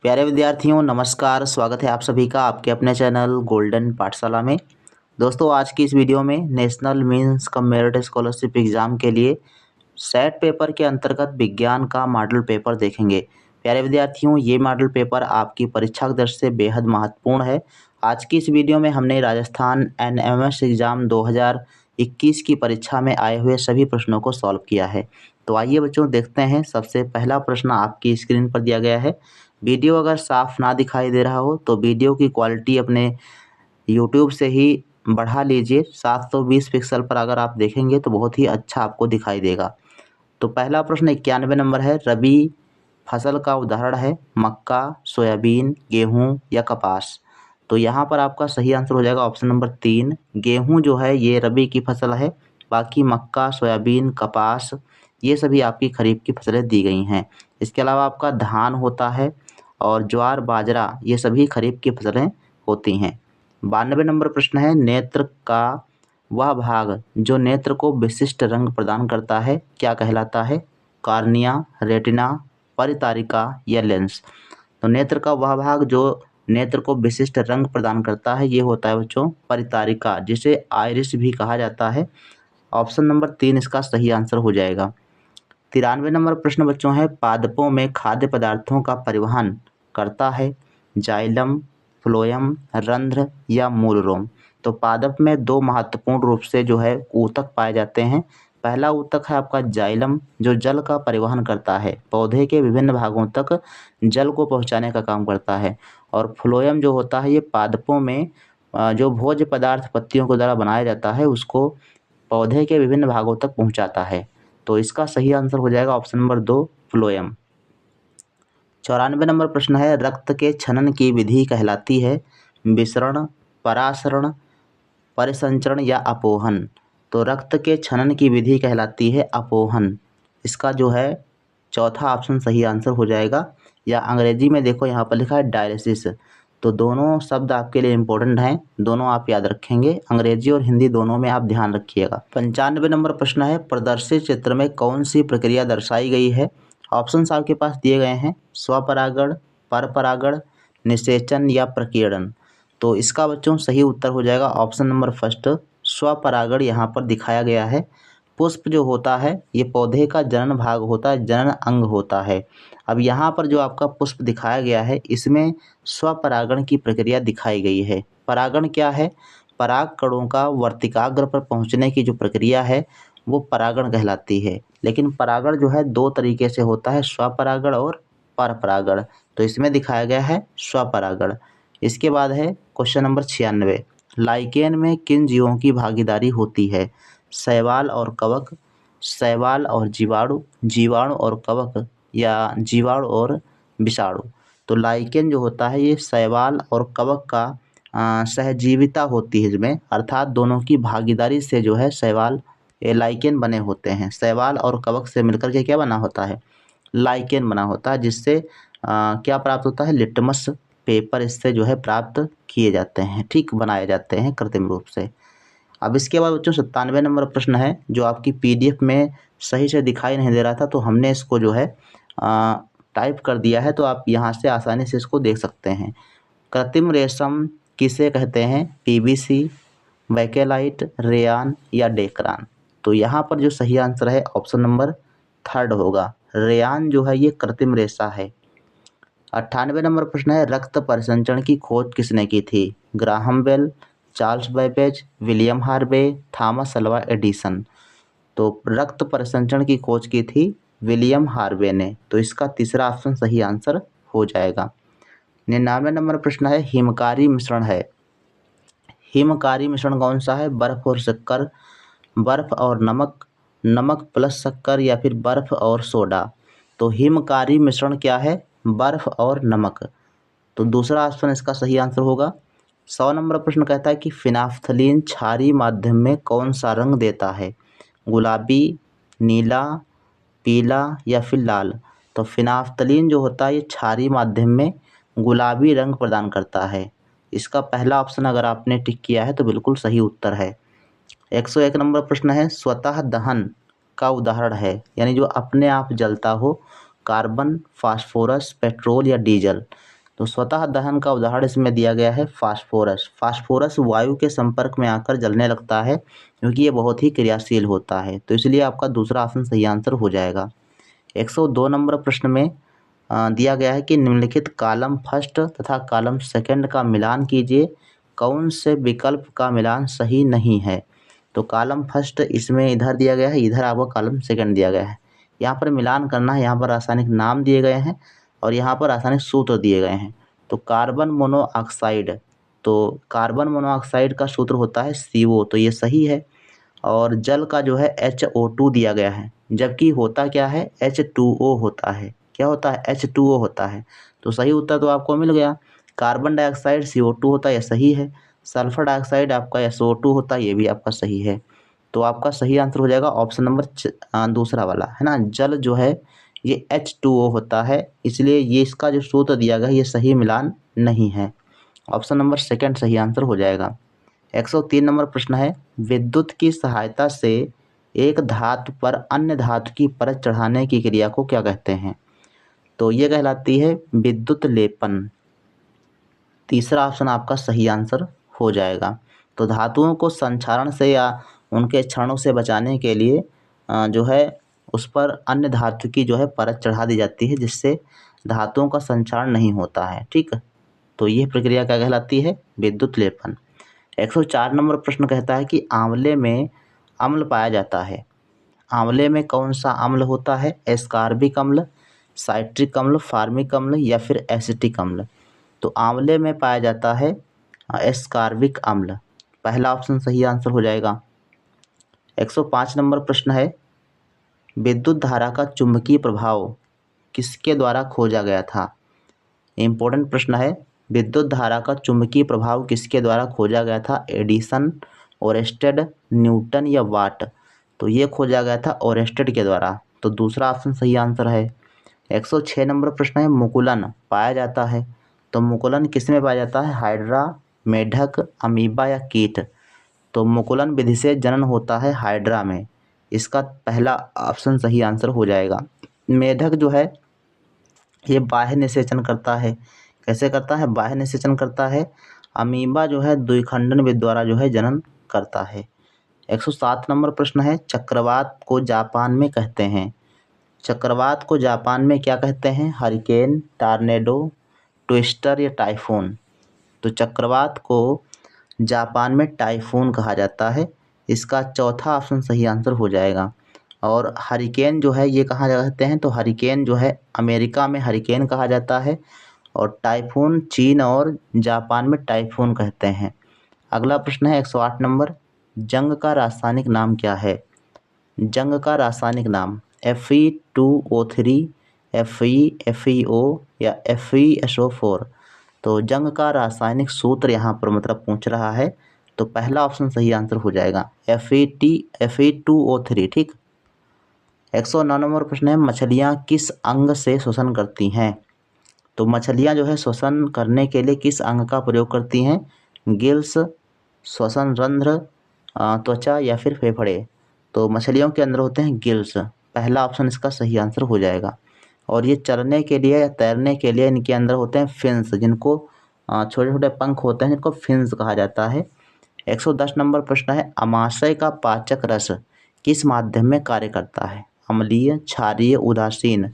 प्यारे विद्यार्थियों नमस्कार। स्वागत है आप सभी का आपके अपने चैनल गोल्डन पाठशाला में। दोस्तों आज की इस वीडियो में national means cum merit scholarship exam के लिए सेट पेपर के अंतर्गत विज्ञान का मॉडल पेपर देखेंगे। प्यारे विद्यार्थियों ये मॉडल पेपर आपकी परीक्षा की दृष्टि से बेहद महत्वपूर्ण है। आज की इस वीडियो में हमने राजस्थान एनएमएस एग्ज़ाम 2021 की परीक्षा में आए हुए सभी प्रश्नों को सॉल्व किया है। तो आइए बच्चों देखते हैं। सबसे पहला प्रश्न आपकी स्क्रीन पर दिया गया है। वीडियो अगर साफ ना दिखाई दे रहा हो तो वीडियो की क्वालिटी अपने यूट्यूब से ही बढ़ा लीजिए। 720 पिक्सल पर अगर आप देखेंगे तो बहुत ही अच्छा आपको दिखाई देगा। तो पहला प्रश्न 91 नंबर है। रबी फसल का उदाहरण है मक्का, सोयाबीन, गेहूँ या कपास। तो यहाँ पर आपका सही आंसर हो जाएगा ऑप्शन नंबर 3। गेहूँ जो है ये रबी की फसल है। बाकी मक्का, सोयाबीन, कपास ये सभी आपकी खरीफ की फसलें दी गई हैं। इसके अलावा आपका धान होता है और ज्वार, बाजरा ये सभी खरीफ की फसलें होती हैं। 92 नंबर प्रश्न है। नेत्र का वह भाग जो नेत्र को विशिष्ट रंग प्रदान करता है क्या कहलाता है? कार्निया, रेटिना, परितारिका या लेंस। तो नेत्र का वह भाग जो नेत्र को विशिष्ट रंग प्रदान करता है ये होता है बच्चों परितारिका, जिसे आइरिस भी कहा जाता है। ऑप्शन नंबर 3 इसका सही आंसर हो जाएगा। 93 नंबर प्रश्न बच्चों है। पादपों में खाद्य पदार्थों का परिवहन करता है जाइलम, फ्लोएम, रंध्र या मूलरोम। तो पादप में दो महत्वपूर्ण रूप से जो है ऊतक पाए जाते हैं। पहला ऊतक है आपका जाइलम जो जल का परिवहन करता है, पौधे के विभिन्न भागों तक जल को पहुंचाने का काम करता है। और फ्लोएम जो होता है ये पादपों में जो भोज्य पदार्थ पत्तियों के द्वारा बनाया जाता है उसको पौधे के विभिन्न भागों तक पहुंचाता है। तो इसका सही आंसर हो जाएगा ऑप्शन नंबर 2 फ्लोएम। 94 नंबर प्रश्न है। रक्त के छनन की विधि कहलाती है विसरण, परासरण, परिसंचरण या अपोहन। तो रक्त के छनन की विधि कहलाती है अपोहन। इसका जो है चौथा ऑप्शन सही आंसर हो जाएगा। या अंग्रेजी में देखो यहाँ पर लिखा है डायलिसिस। तो दोनों शब्द आपके लिए इम्पोर्टेंट हैं, दोनों आप याद रखेंगे। अंग्रेजी और हिंदी दोनों में आप ध्यान रखिएगा। 95 नंबर प्रश्न है। प्रदर्शित चित्र में कौन सी प्रक्रिया दर्शाई गई है? ऑप्शंस आपके पास दिए गए हैं स्वपरागण, परपरागण, निषेचन या प्रकीर्णन। तो इसका बच्चों सही उत्तर हो जाएगा ऑप्शन नंबर फर्स्ट स्वपरागण यहाँ पर दिखाया गया है। पुष्प जो होता है ये पौधे का जनन भाग होता है, जनन अंग होता है। अब यहाँ पर जो आपका पुष्प दिखाया गया है इसमें स्वपरागण की प्रक्रिया दिखाई गई है। परागण क्या है? पराग कणों का वर्तिकाग्र पर पहुँचने की जो प्रक्रिया है वो परागण कहलाती है। लेकिन परागण जो है दो तरीके से होता है, स्वपरागण और परपरागण। तो इसमें दिखाया गया है स्वपरागण। इसके बाद है क्वेश्चन नंबर 96। लाइकेन में किन जीवों की भागीदारी होती है? शैवाल और कवक, शैवाल और जीवाणु, जीवाणु और कवक या जीवाणु और विषाणु। तो लाइकेन जो होता है ये शैवाल और कवक का सहजीविता होती है इसमें, अर्थात दोनों की भागीदारी से जो है शैवाल ये लाइकेन बने होते हैं। शैवाल और कवक से मिलकर के क्या बना होता है? लाइकेन बना होता है, जिससे क्या प्राप्त होता है? लिटमस पेपर इससे जो है प्राप्त किए जाते हैं, ठीक बनाए जाते हैं कृत्रिम रूप से। अब इसके बाद बच्चों 97 नंबर प्रश्न है जो आपकी पीडीएफ में सही से दिखाई नहीं दे रहा था तो हमने इसको जो है टाइप कर दिया है, तो आप यहाँ से आसानी से इसको देख सकते हैं। कृत्रिम रेशम किसे कहते हैं? पीवीसी, बैकेलाइट, रेयान या डेक्रान। तो यहाँ पर जो सही आंसर है ऑप्शन नंबर थर्ड होगा। रेयान जो है ये कृत्रिम रेशा है। 98 नंबर प्रश्न है। रक्त परिसंचरण की खोज किसने की थी? Graham Bell, Charles Babbage, William Harvey, Thomas Alva Edison. तो रक्त परिसंचरण की खोज की थी विलियम हार्वे ने। तो इसका तीसरा ऑप्शन सही आंसर हो जाएगा। 99 नंबर प्रश्न है। हिमकारी मिश्रण है। हिमकारी मिश्रण कौन सा है? बर्फ और शक्कर, बर्फ और नमक, नमक प्लस शक्कर या फिर बर्फ और सोडा। तो हिमकारी मिश्रण क्या है? बर्फ और नमक। तो दूसरा ऑप्शन इसका सही आंसर होगा। 100 नंबर प्रश्न कहता है कि फिनाफ्थलीन क्षारीय माध्यम में कौन सा रंग देता है? गुलाबी, नीला, पीला या फिर लाल। तो फिनाफ्थलीन जो होता है ये क्षारीय माध्यम में गुलाबी रंग प्रदान करता है। इसका पहला ऑप्शन अगर आपने टिक किया है तो बिल्कुल सही उत्तर है। 101 नंबर प्रश्न है। स्वतः दहन का उदाहरण है, यानी जो अपने आप जलता हो, कार्बन, फास्फोरस, पेट्रोल या डीजल। तो स्वतः दहन का उदाहरण इसमें दिया गया है फास्फोरस। फास्फोरस वायु के संपर्क में आकर जलने लगता है क्योंकि ये बहुत ही क्रियाशील होता है, तो इसलिए आपका दूसरा ऑप्शन सही आंसर हो जाएगा। 102 नंबर प्रश्न में दिया गया है कि निम्नलिखित कॉलम फर्स्ट तथा कॉलम सेकंड का मिलान कीजिए, कौन से विकल्प का मिलान सही नहीं है। तो कॉलम फर्स्ट इसमें इधर दिया गया है, इधर आपको कॉलम सेकंड दिया गया है। यहाँ पर मिलान करना है, यहाँ पर रासायनिक नाम दिए गए हैं और यहाँ पर रासायनिक सूत्र दिए गए हैं। तो कार्बन मोनोऑक्साइड, तो कार्बन मोनोऑक्साइड का सूत्र होता है CO, तो ये सही है। और जल का जो है HO2 दिया गया है, जबकि होता क्या है H2O होता है। क्या होता है H2O होता है। तो सही उत्तर तो आपको मिल गया। कार्बन डाइऑक्साइड CO2 होता है, यह सही है। सल्फर डाइऑक्साइड आपका SO2 होता है, ये भी आपका सही है। तो आपका सही आंसर हो जाएगा ऑप्शन नंबर दूसरा वाला, है ना। जल जो है ये H2O होता है, इसलिए ये इसका जो सूत्र दिया गया है ये सही मिलान नहीं है। ऑप्शन नंबर सेकंड सही आंसर हो जाएगा। 103 नंबर प्रश्न है, विद्युत की सहायता से एक धातु पर अन्य धातु की परत चढ़ाने की क्रिया को क्या कहते हैं। तो ये कहलाती है विद्युत लेपन। तीसरा ऑप्शन आपका सही आंसर हो जाएगा। तो धातुओं को संक्षारण से या उनके क्षणों से बचाने के लिए जो है उस पर अन्य धातु की जो है परत चढ़ा दी जाती है, जिससे धातुओं का संक्षारण नहीं होता है। ठीक, तो ये प्रक्रिया क्या कहलाती है, विद्युत लेपन। 104 नंबर प्रश्न कहता है कि आंवले में अम्ल पाया जाता है, आंवले में कौन सा अम्ल होता है, एस्कॉर्बिक अम्ल, साइट्रिक अम्ल, फार्मिक अम्ल या फिर एसिटिक अम्ल। तो आंवले में पाया जाता है एस्कॉर्बिक अम्ल, पहला ऑप्शन सही आंसर हो जाएगा। 105 नंबर प्रश्न है, विद्युत धारा का चुंबकीय प्रभाव किसके द्वारा खोजा गया था। इम्पोर्टेंट प्रश्न है, विद्युत धारा का चुंबकीय प्रभाव किसके द्वारा खोजा गया था, एडिसन, ओरेस्टेड, न्यूटन या वाट। तो ये खोजा गया था ओरेस्टेड के द्वारा, तो दूसरा ऑप्शन सही आंसर है। 106 नंबर प्रश्न है, मुकुलन पाया जाता है, तो मुकुलन किस में पाया जाता है, हाइड्रा, मेढक, अमीबा या कीट। तो मुकुलन विधि से जनन होता है हाइड्रा में, इसका पहला ऑप्शन सही आंसर हो जाएगा। मेढक जो है ये बाह्य निषेचन करता है, कैसे करता है, बाह्य निषेचन करता है। अमीबा जो है द्विखंडन विधि द्वारा जो है जनन करता है। 107 नंबर प्रश्न है, चक्रवात को जापान में कहते हैं, चक्रवात को जापान में क्या कहते हैं, हरिकेन, टॉर्नेडो, ट्विस्टर या टाइफून। तो चक्रवात को जापान में टाइफून कहा जाता है, इसका चौथा ऑप्शन सही आंसर हो जाएगा। और हरिकेन जो है ये कहाँ कहते हैं, तो हरिकेन जो है अमेरिका में हरिकेन कहा जाता है और टाइफून चीन और जापान में टाइफून कहते हैं। अगला प्रश्न है 108 नंबर, जंग का रासायनिक नाम क्या है। जंग का रासायनिक नाम Fe2O3, FeFeO या FeSO4। तो जंग का रासायनिक सूत्र यहाँ पर मतलब पूछ रहा है, तो पहला ऑप्शन सही आंसर हो जाएगा Fe2O3। ठीक, 109 नंबर प्रश्न है, मछलियाँ किस अंग से श्वसन करती हैं। तो मछलियाँ जो है श्वसन करने के लिए किस अंग का प्रयोग करती हैं, गिल्स, श्वसन रंध्र, त्वचा या फिर फेफड़े। तो मछलियों के अंदर होते हैं गिल्स, पहला ऑप्शन इसका सही आंसर हो जाएगा। और ये चलने के लिए या तैरने के लिए इनके अंदर होते हैं फिन्स, जिनको छोटे छोटे पंख होते हैं, जिनको फिन्स कहा जाता है। 110 नंबर प्रश्न है, अमाशय का पाचक रस किस माध्यम में कार्य करता है, अम्लीय, क्षारीय, उदासीन।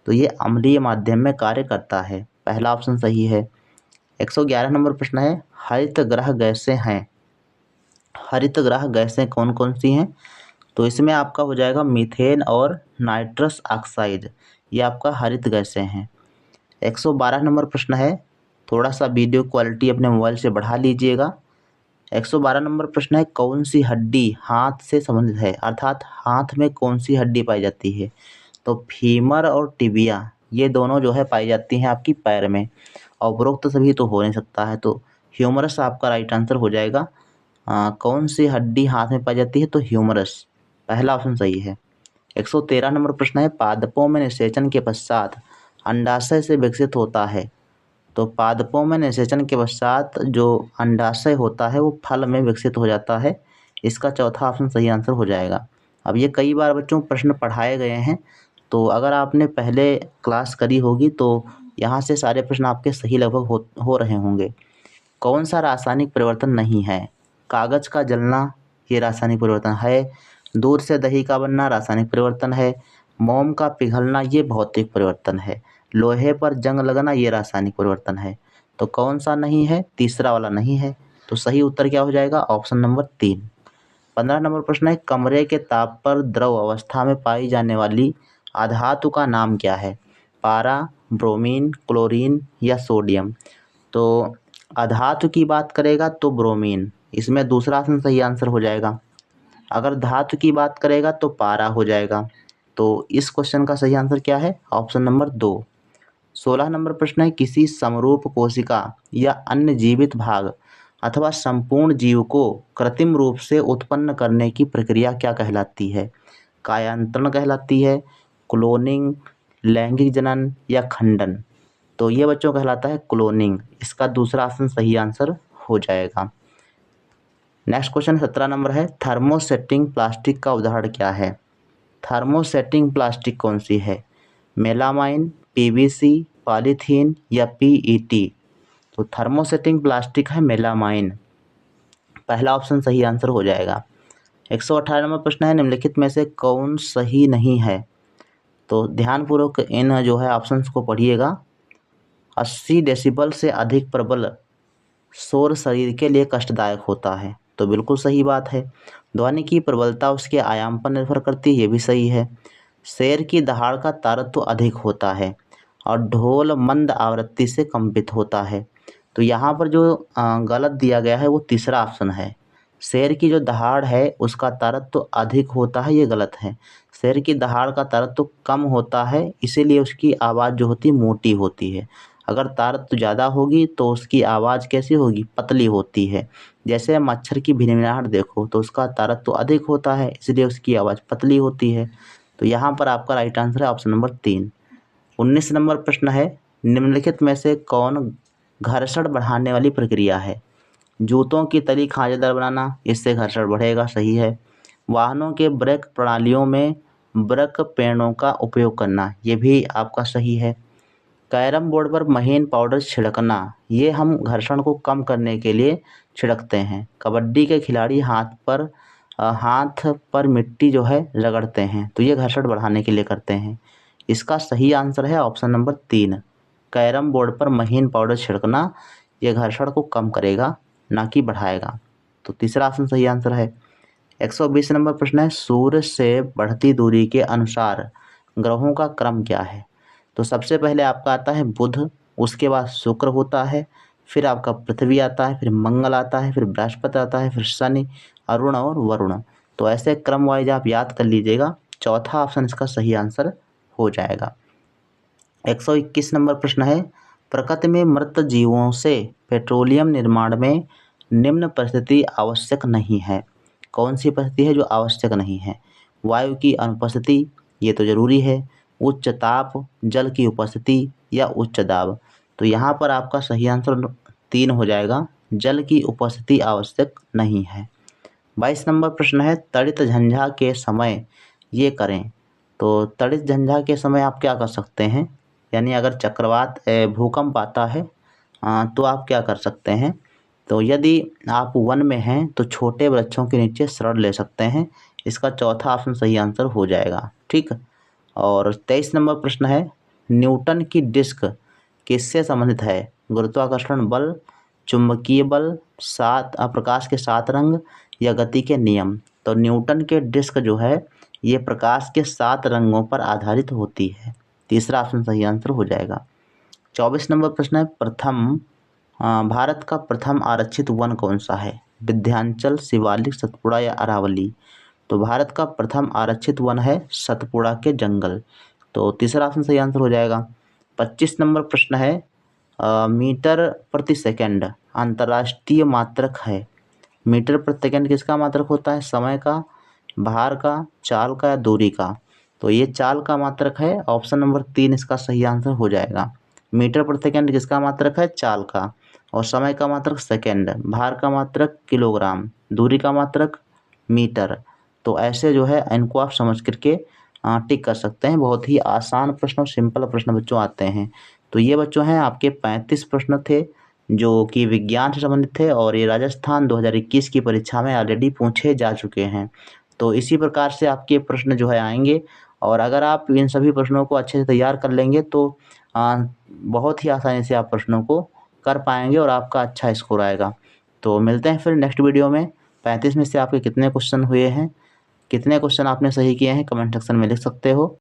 तो ये अम्लीय माध्यम में कार्य करता है, पहला ऑप्शन सही है। 111 नंबर प्रश्न है, हरित ग्रह गैसें हैं, हरित ग्रह गैसें कौन कौन सी हैं। तो इसमें आपका हो जाएगा मीथेन और नाइट्रस ऑक्साइड, ये आपका हरित गैसें हैं। 112 नंबर प्रश्न है, थोड़ा सा वीडियो क्वालिटी अपने मोबाइल से बढ़ा लीजिएगा। 112 नंबर प्रश्न है, कौन सी हड्डी हाथ से संबंधित है, अर्थात हाथ में कौन सी हड्डी पाई जाती है। तो फीमर और टिबिया ये दोनों जो है पाई जाती हैं आपकी पैर में, और उपरोक्त सभी तो हो नहीं सकता है, तो ह्यूमरस आपका राइट आंसर हो जाएगा। कौन सी हड्डी हाथ में पाई जाती है, तो ह्यूमरस, पहला ऑप्शन सही है। 113 नंबर प्रश्न है, पादपों में निषेचन के पश्चात अंडाशय से विकसित होता है। तो पादपों में निषेचन के पश्चात जो अंडाशय होता है वो फल में विकसित हो जाता है, इसका चौथा ऑप्शन सही आंसर हो जाएगा। अब ये कई बार बच्चों प्रश्न पढ़ाए गए हैं, तो अगर आपने पहले क्लास करी होगी तो यहाँ से सारे प्रश्न आपके सही लगभग हो रहे होंगे। कौन सा रासायनिक परिवर्तन नहीं है? कागज का जलना ये रासायनिक परिवर्तन है। दूध से दही का बनना रासायनिक परिवर्तन है। मोम का पिघलना ये भौतिक परिवर्तन है। लोहे पर जंग लगना ये रासायनिक परिवर्तन है। तो कौन सा नहीं है? तीसरा वाला नहीं है। तो सही उत्तर क्या हो जाएगा? Option number 3। 15 नंबर प्रश्न है, कमरे के ताप पर द्रव अवस्था में पाई जाने वाली अधातु का नाम क्या है? पारा, ब्रोमीन, क्लोरीन या सोडियम? तो अधातु की बात करेगा तो ब्रोमीन, इसमें दूसरा ऑप्शन सही आंसर हो जाएगा। अगर धातु की बात करेगा तो पारा हो जाएगा। तो इस क्वेश्चन का सही आंसर क्या है? Option number 2। 16 नंबर प्रश्न है, किसी समरूप कोशिका या अन्य जीवित भाग अथवा संपूर्ण जीव को कृत्रिम रूप से उत्पन्न करने की प्रक्रिया क्या कहलाती है? कायांतरण कहलाती है, क्लोनिंग, लैंगिक जनन या खंडन? तो ये बच्चों कहलाता है क्लोनिंग। इसका दूसरा ऑप्शन सही आंसर हो जाएगा। नेक्स्ट क्वेश्चन 17 नंबर है, थर्मोसेटिंग प्लास्टिक का उदाहरण क्या है? थर्मोसेटिंग प्लास्टिक कौन सी है? मेलामाइन, पीवीसी, पॉलीथीन या पीईटी? तो थर्मोसेटिंग प्लास्टिक है मेलामाइन। पहला ऑप्शन सही आंसर हो जाएगा। 118 नंबर प्रश्न है, निम्नलिखित में से कौन सही नहीं है? तो ध्यानपूर्वक इन जो है ऑप्शंस को पढ़िएगा। 80 डेसिबल से अधिक प्रबल शोर शरीर के लिए कष्टदायक होता है, तो बिल्कुल सही बात है। ध्वनि की प्रबलता उसके आयाम पर निर्भर करती है, ये भी सही है। शेर की दहाड़ का तारत्व अधिक होता है और ढोल मंद आवृत्ति से कंपित होता है। तो यहाँ पर जो गलत दिया गया है वो तीसरा ऑप्शन है। शेर की जो दहाड़ है उसका तारत्व अधिक होता है, ये गलत है। शेर की दहाड़ का तारत्व कम होता है, इसीलिए उसकी आवाज़ जो होती है मोटी होती है। अगर तारत्व ज़्यादा होगी तो उसकी आवाज़ कैसी होगी? पतली होती है। जैसे मच्छर की भिनभिनाहट देखो तो उसका तारत्व अधिक होता है, इसलिए उसकी आवाज़ पतली होती है। तो यहाँ पर आपका राइट आंसर है ऑप्शन नंबर 3। 19 नंबर प्रश्न है, निम्नलिखित में से कौन घर्षण बढ़ाने वाली प्रक्रिया है? जूतों की तली खांचेदार बनाना, इससे घर्षण बढ़ेगा, सही है। वाहनों के ब्रेक प्रणालियों में ब्रेक पैडों का उपयोग करना, ये भी आपका सही है। कैरम बोर्ड पर महीन पाउडर छिड़कना, ये हम घर्षण को कम करने के लिए छिड़कते हैं। कबड्डी के खिलाड़ी हाथ पर मिट्टी जो है रगड़ते हैं, तो ये घर्षण बढ़ाने के लिए करते हैं। इसका सही आंसर है ऑप्शन नंबर 3। कैरम बोर्ड पर महीन पाउडर छिड़कना ये घर्षण को कम करेगा, ना कि बढ़ाएगा। तो तीसरा ऑप्शन सही आंसर है। 120 नंबर प्रश्न है, सूर्य से बढ़ती दूरी के अनुसार ग्रहों का क्रम क्या है? तो सबसे पहले आपका आता है बुध, उसके बाद शुक्र होता है, फिर आपका पृथ्वी आता है, फिर मंगल आता है, फिर बृहस्पति आता है, फिर शनि, अरुण और वरुण। तो ऐसे क्रम वाइज आप याद कर लीजिएगा। चौथा ऑप्शन इसका सही आंसर हो जाएगा। 121 नंबर प्रश्न है, प्रकृति में मृत जीवों से पेट्रोलियम निर्माण में निम्न परिस्थिति आवश्यक नहीं है। कौन सी परिस्थिति है जो आवश्यक नहीं है? वायु की अनुपस्थिति, ये तो जरूरी है। उच्च ताप, जल की उपस्थिति या उच्च दाब? तो यहाँ पर आपका सही आंसर 3 हो जाएगा, जल की उपस्थिति आवश्यक नहीं है। 22 नंबर प्रश्न है, तड़ित झंझा के समय ये करें। तो तड़ित झंझा के समय आप क्या कर सकते हैं? यानी अगर चक्रवात भूकंप आता है तो आप क्या कर सकते हैं? तो यदि आप वन में हैं तो छोटे वृक्षों के नीचे शरण ले सकते हैं। इसका चौथा ऑप्शन सही आंसर हो जाएगा, ठीक। और 23 नंबर प्रश्न है, न्यूटन की डिस्क किससे संबंधित है? गुरुत्वाकर्षण बल, चुंबकीय बल, प्रकाश के 7 रंग या गति के नियम? तो न्यूटन के डिस्क जो है ये प्रकाश के 7 रंगों पर आधारित होती है। तीसरा ऑप्शन सही आंसर हो जाएगा। 24 नंबर प्रश्न है, भारत का प्रथम आरक्षित वन कौन सा है? विंध्याचल, शिवालिक, सतपुड़ा या अरावली? तो भारत का प्रथम आरक्षित वन है सतपुड़ा के जंगल। तो तीसरा ऑप्शन सही आंसर हो जाएगा। 25 नंबर प्रश्न है, मीटर प्रति सेकंड अंतर्राष्ट्रीय मात्रक है। मीटर प्रति सेकंड किसका मात्रक होता है? समय का, भार का, चाल का या दूरी का? तो ये चाल का मात्रक है। ऑप्शन नंबर 3 इसका सही आंसर हो जाएगा। मीटर प्रति सेकंड किसका मात्रक है? चाल का। और समय का मात्रक सेकंड, भार का मात्रक किलोग्राम, दूरी का मात्रक मीटर। तो ऐसे जो है इनको आप समझ करके टिक कर सकते हैं। बहुत ही आसान प्रश्न और सिंपल प्रश्न बच्चों आते हैं। तो ये बच्चों हैं आपके 35 प्रश्न थे जो कि विज्ञान से संबंधित थे और ये राजस्थान 2021 की परीक्षा में ऑलरेडी पूछे जा चुके हैं। तो इसी प्रकार से आपके प्रश्न जो है आएँगे और अगर आप इन सभी प्रश्नों को अच्छे से तैयार कर लेंगे तो बहुत ही आसानी से आप प्रश्नों को कर पाएँगे और आपका अच्छा स्कोर आएगा। तो मिलते हैं फिर नेक्स्ट वीडियो में। 35 में से आपके कितने क्वेश्चन हुए हैं, कितने क्वेश्चन आपने सही किए हैं, कमेंट सेक्शन में लिख सकते हो।